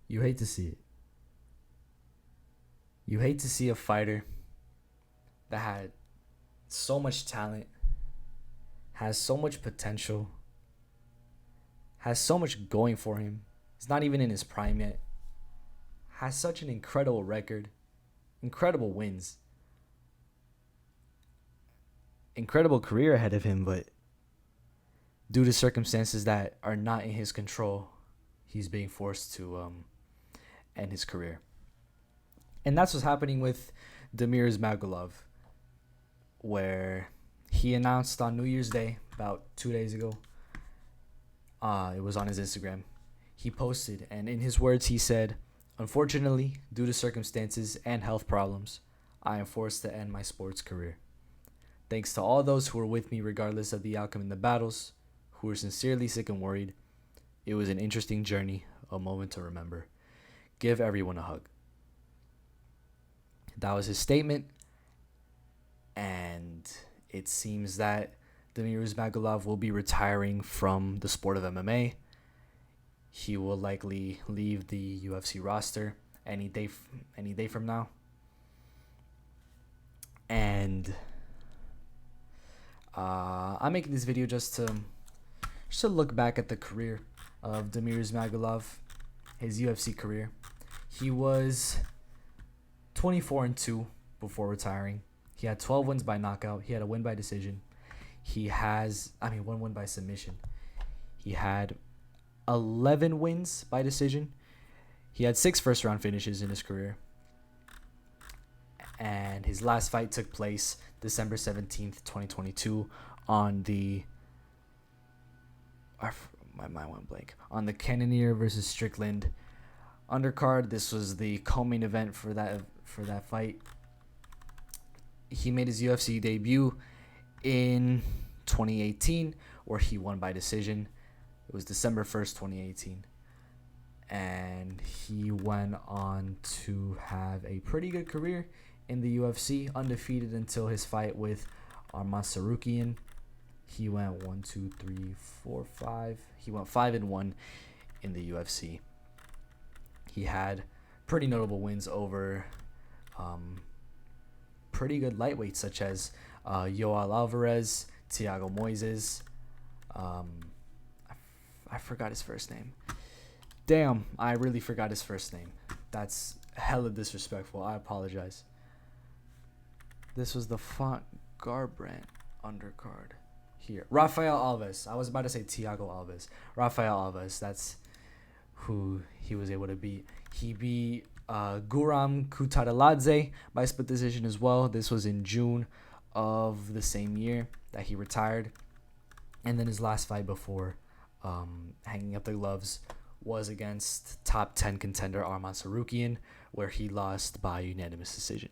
You hate to see it. You hate to see a fighter that had so much talent, has so much potential, has so much going for him. He's not even in his prime yet. Has such an incredible record, incredible wins, incredible career ahead of him, but due to circumstances that are not in his control, he's being forced to end his career. And that's what's happening with Damir Ismagulov, where he announced on New Year's Day, about 2 days ago, it was on his Instagram. He posted, and in his words, he said, "Unfortunately, due to circumstances and health problems, I am forced to end my sports career. Thanks to all those who were with me regardless of the outcome in the battles, who were sincerely sick and worried. It was an interesting journey, a moment to remember. Give everyone a hug." That was his statement, and it seems that Damir Ismagulov will be retiring from the sport of MMA. He will likely leave the UFC roster any day from now. And I'm making this video just to look back at the career of Damir Ismagulov, his UFC career. He was 24-2 before retiring. He had 12 wins by knockout. He had a win by decision. One win by submission. He had 11 wins by decision. He had 6 first-round finishes in his career. And his last fight took place December 17th, 2022 on the... my mind went blank. On the Cannonier versus Strickland undercard. This was the co-main event for that fight. He made his UFC debut in 2018, where he won by decision. It was December 1st, 2018. And he went on to have a pretty good career in the UFC, undefeated until his fight with Arman Tsarukyan. He went 1, 2, 3, 4, 5. He went 5-1 in the UFC. He had pretty notable wins over pretty good lightweights such as Yoel Alvarez, Thiago Moises. I forgot his first name. Damn, I really forgot his first name. That's hella disrespectful. I apologize. This was the Font Garbrandt undercard here. Rafael Alves. I was about to say Thiago Alves. Rafael Alves. That's who he was able to beat. He beat Guram Kutateladze by split decision as well. This was in June of the same year that he retired. And then his last fight before hanging up the gloves was against top 10 contender Arman Tsarukyan, where he lost by unanimous decision.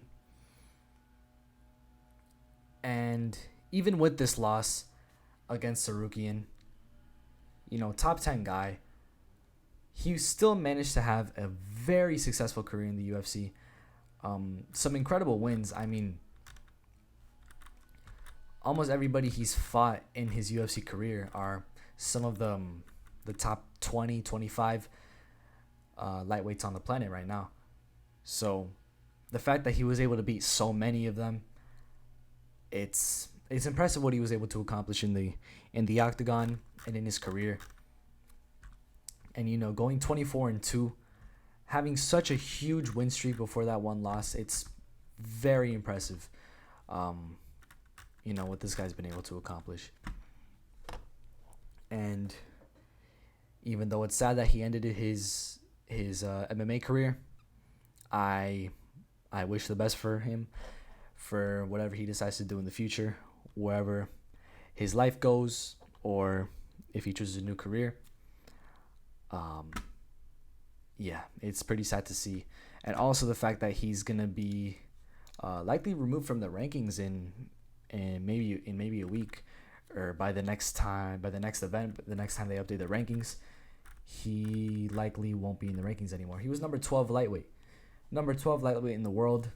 And even with this loss against Tsarukyan, top 10 guy, he still managed to have a very successful career in the UFC. Some incredible wins. I mean, almost everybody he's fought in his UFC career are some of the top 20, 25 lightweights on the planet right now. So the fact that he was able to beat so many of them, it's impressive what he was able to accomplish in the octagon and in his career. And going 24-2, having such a huge win streak before that one loss, it's very impressive. What this guy's been able to accomplish. And even though it's sad that he ended his MMA career, I wish the best for him, for whatever he decides to do in the future, wherever his life goes, or if he chooses a new career. It's pretty sad to see. And also the fact that he's gonna be likely removed from the rankings in maybe a week, or by the next event, the next time they update the rankings, he likely won't be in the rankings anymore. He was number 12 lightweight in the world.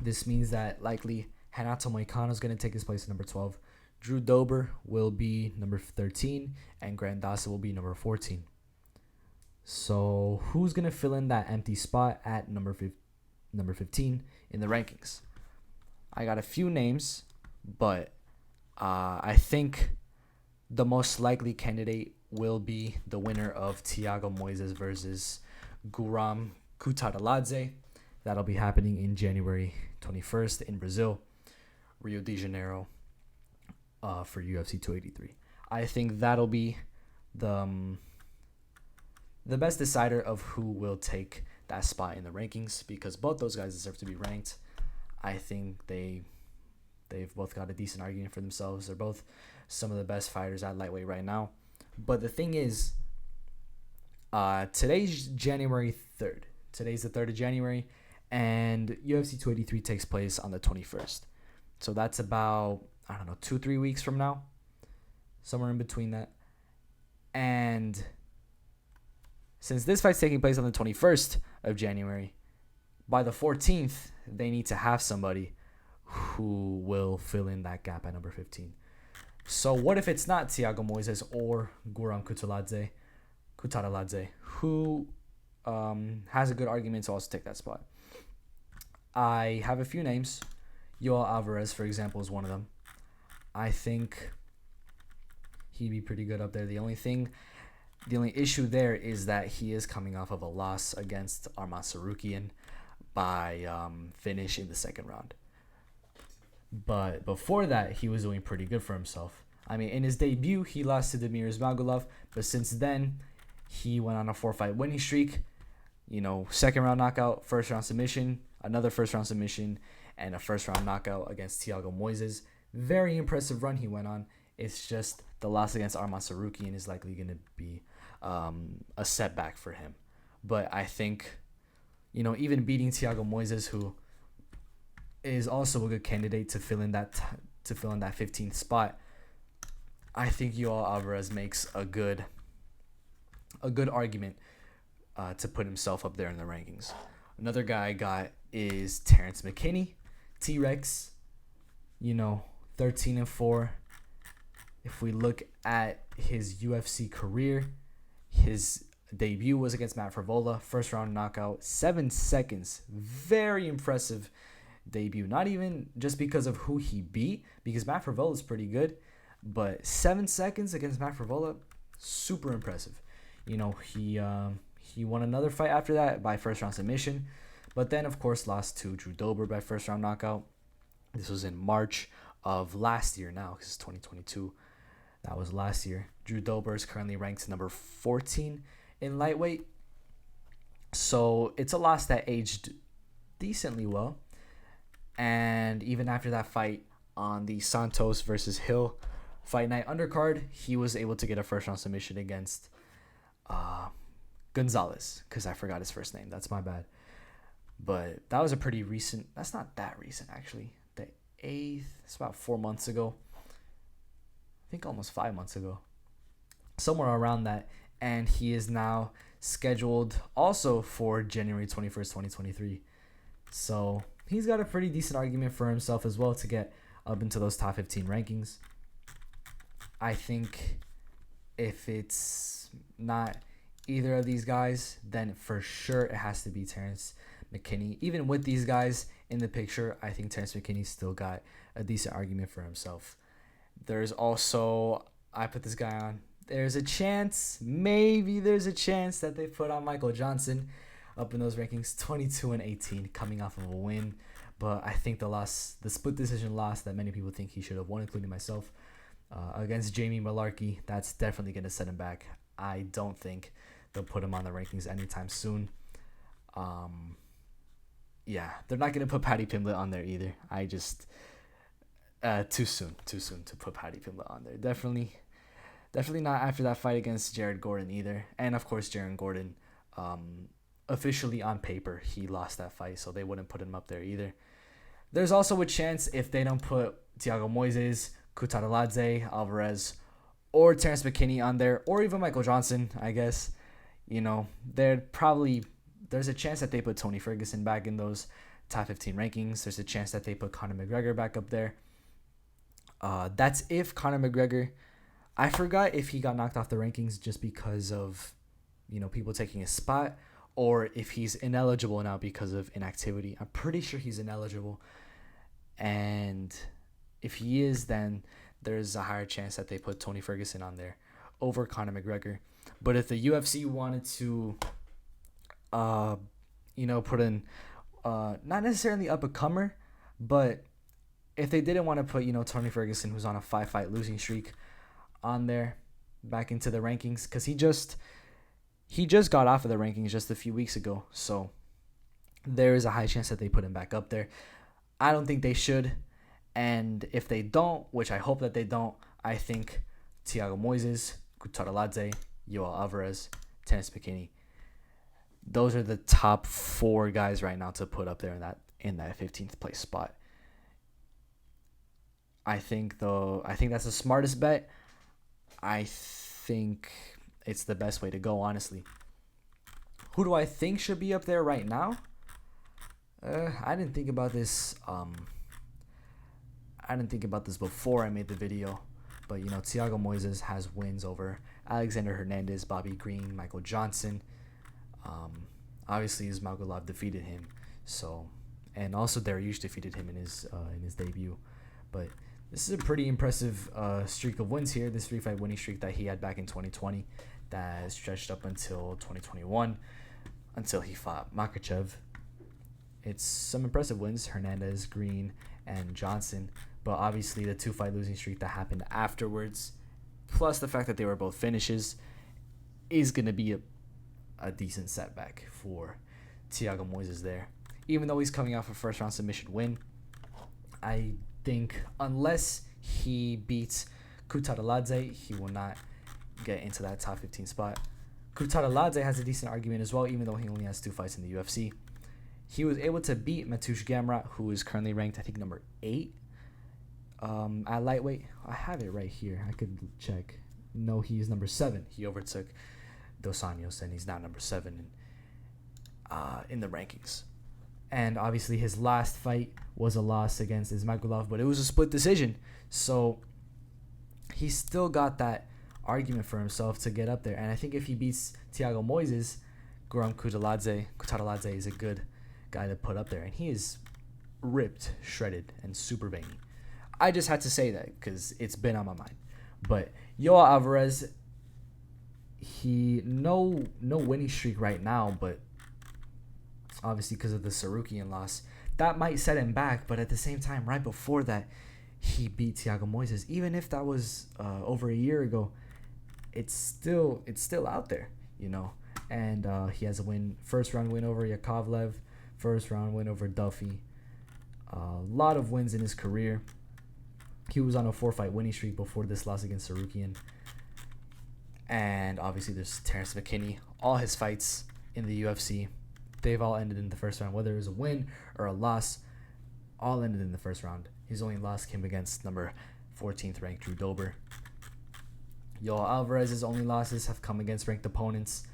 This means that likely Renato Moicano is going to take his place at number 12. Drew Dober will be number 13, and Grant Dawson will be number 14. So who's gonna fill in that empty spot at number 15 in the rankings? I got a few names, but I think the most likely candidate will be the winner of Thiago Moises versus Guram Kutateladze. That'll be happening in January 21st in Brazil, Rio de Janeiro, for UFC 283. I think that'll be the best decider of who will take that spot in the rankings, because both those guys deserve to be ranked. I think they've both got a decent argument for themselves. They're both some of the best fighters at lightweight right now. But the thing is, today's January 3rd. Today's the 3rd of January, and UFC 283 takes place on the 21st. So that's about, 2-3 weeks from now, somewhere in between that. And since this fight's taking place on the 21st of January, by the 14th, they need to have somebody who will fill in that gap at number 15. So what if it's not Thiago Moises or Guram Kutateladze, who has a good argument to also take that spot? I have a few names. Yoel Alvarez, for example, is one of them. I think he'd be pretty good up there. The only issue there is that he is coming off of a loss against Arman Tsarukyan by finish in the second round. But before that, he was doing pretty good for himself. I mean, in his debut, he lost to Damir Ismagulov, but since then, he went on a 4-fight winning streak. Second round knockout, first round submission, another first round submission, and a first round knockout against Thiago Moises. Very impressive run he went on. It's just the loss against Arman Tsarukyan is likely going to be a setback for him. But I think, even beating Thiago Moises, who is also a good candidate to fill in that 15th spot, I think Yoel Alvarez makes a good argument to put himself up there in the rankings. Another guy I got is Terrence McKinney, T-Rex. 13-4. If we look at his UFC career, his debut was against Matt Frevola, first round knockout, 7 seconds. Very impressive debut. Not even just because of who he beat, because Matt Frevola is pretty good, but 7 seconds against Matt Frevola, super impressive. He won another fight after that by first round submission, but then of course lost to Drew Dober by first round knockout. This was in March of last year now, because it's 2022. That was last year. Drew Dober is currently ranked number 14 in lightweight. So it's a loss that aged decently well. And even after that fight on the Santos versus Hill Fight Night undercard, he was able to get a first round submission against Gonzalez, because I forgot his first name. That's my bad. But that was a pretty recent. That's not that recent, actually. The 8th. It's about 4 months ago. I think almost 5 months ago. Somewhere around that. And he is now scheduled also for January 21st, 2023. So he's got a pretty decent argument for himself as well to get up into those top 15 rankings. I think if it's not either of these guys, then for sure it has to be Terrence McKinney. Even with these guys in the picture, I think Terrence McKinney still got a decent argument for himself. There's also, I put this guy on, there's a chance that they put on Michael Johnson up in those rankings, 22-18, coming off of a win. But I think the split decision loss that many people think he should have won, including myself, against Jamie Malarkey, that's definitely going to set him back. I don't think they'll put him on the rankings anytime soon. Yeah, they're not going to put Paddy Pimblett on there either. I just, too soon to put Paddy Pimblett on there. Definitely not after that fight against Jared Gordon either. And of course, Jared Gordon, officially on paper, he lost that fight, so they wouldn't put him up there either. There's also a chance if they don't put Thiago Moises, Kutateladze, Alvarez, or Terrence McKinney on there, or even Michael Johnson, I guess, there's a chance that they put Tony Ferguson back in those top 15 rankings. There's a chance that they put Conor McGregor back up there. That's if Conor McGregor, I forgot if he got knocked off the rankings just because of people taking his spot, or if he's ineligible now because of inactivity. I'm pretty sure he's ineligible. And if he is, then there's a higher chance that they put Tony Ferguson on there over Conor McGregor. But if the UFC wanted to, put in, not necessarily up a comer, but if they didn't want to put, Tony Ferguson, who's on a 5-fight losing streak, on there back into the rankings, because he just got off of the rankings just a few weeks ago. So there is a high chance that they put him back up there. I don't think they should. And if they don't, which I hope that they don't, I think Thiago Moises, Kutaraladze, Yoel Alvarez, Terence McKinney, those are the top 4 guys right now to put up there in that 15th place spot. I think that's the smartest bet. I think it's the best way to go, honestly. Who do I think should be up there right now? I didn't think about this. I didn't think about this before I made the video, but Thiago Moises has wins over Alexander Hernandez, Bobby Green, Michael Johnson. Obviously, Ismagulov defeated him. So, and also Dariush defeated him in his debut. But this is a pretty impressive streak of wins here. This 3-fight winning streak that he had back in 2020 that stretched up until 2021, until he fought Makhachev. It's some impressive wins, Hernandez, Green, and Johnson. But obviously the 2-fight losing streak that happened afterwards, plus the fact that they were both finishes, is going to be a decent setback for Thiago Moises there. Even though he's coming off a first-round submission win, I think unless he beats Kutaraladze, he will not get into that top 15 spot. Kutaraladze has a decent argument as well, even though he only has 2 fights in the UFC. He was able to beat Mateusz Gamrot, who is currently ranked, I think, number 8 at lightweight. I have it right here. I could check. No, he's number 7. He overtook Dos Anjos, and he's now number 7 in the rankings. And obviously his last fight was a loss against Ismagulov, but it was a split decision. So he still got that argument for himself to get up there. And I think if he beats Thiago Moises, Guram Kutaraladze is a good guy to put up there. And he is ripped, shredded, and super veiny. I just had to say that because it's been on my mind. But Yoel Alvarez, he no winning streak right now, but obviously because of the Sarukian loss, that might set him back. But at the same time, right before that, he beat Thiago Moises. Even if that was over a year ago, it's still out there, And he has a first round win over Yakovlev, first round win over Duffy. A lot of wins in his career. He was on a 4-fight winning streak before this loss against Sarukian. And obviously there's Terence McKinney. All his fights in the UFC, they've all ended in the first round. Whether it was a win or a loss, all ended in the first round. His only loss came against number 14th ranked Drew Dober. Yoel Alvarez's only losses have come against ranked opponents.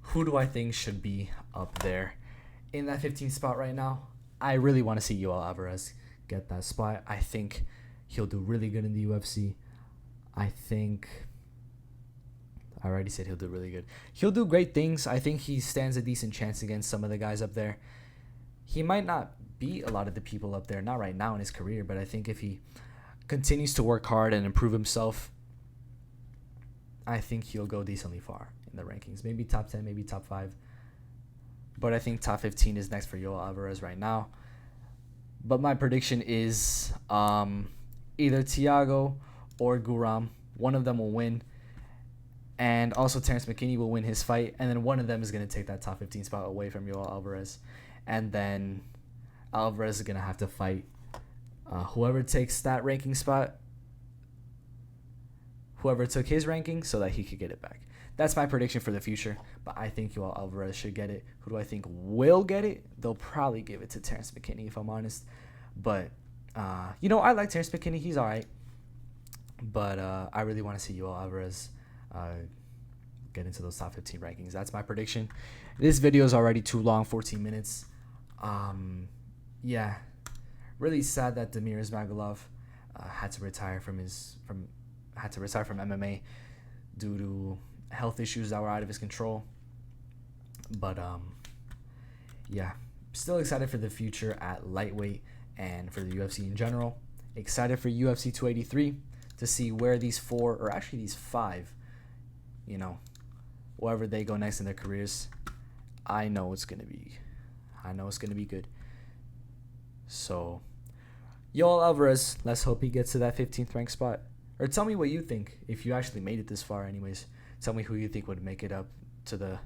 Who do I think should be up there in that 15th spot right now? I really want to see Yoel Alvarez get that spot. I think he'll do really good in the UFC. I already said he'll do really good. He'll do great things. I think he stands a decent chance against some of the guys up there. He might not beat a lot of the people up there, not right now in his career, but I think if he continues to work hard and improve himself, I think he'll go decently far in the rankings. Maybe top 10, maybe top 5. But I think top 15 is next for Yoel Alvarez right now. But my prediction is either Thiago or Guram. One of them will win. And also Terence McKinney will win his fight. And then one of them is going to take that top 15 spot away from Yoel Alvarez. And then Alvarez is going to have to fight whoever takes that ranking spot. Whoever took his ranking so that he could get it back. That's my prediction for the future. But I think Yoel Alvarez should get it. Who do I think will get it? They'll probably give it to Terence McKinney, if I'm honest. But, I like Terence McKinney. He's all right. But I really want to see Yoel Alvarez get into those top 15 rankings. That's my prediction. This video is already too long, 14 minutes. Really sad that Damir Ismagulov had to retire from MMA due to health issues that were out of his control. But yeah, still excited for the future at lightweight and for the UFC in general. Excited for UFC 283 to see where these 4, or actually these 5, wherever they go next in their careers. I know it's gonna be good. So, Yoel Alvarez, let's hope he gets to that 15th ranked spot. Or tell me what you think, if you actually made it this far anyways. Tell me who you think would make it up to the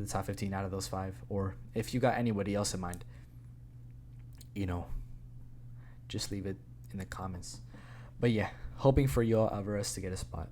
top 15 out of those 5. Or if you got anybody else in mind, just leave it in the comments. But yeah, hoping for Yoel Alvarez to get a spot.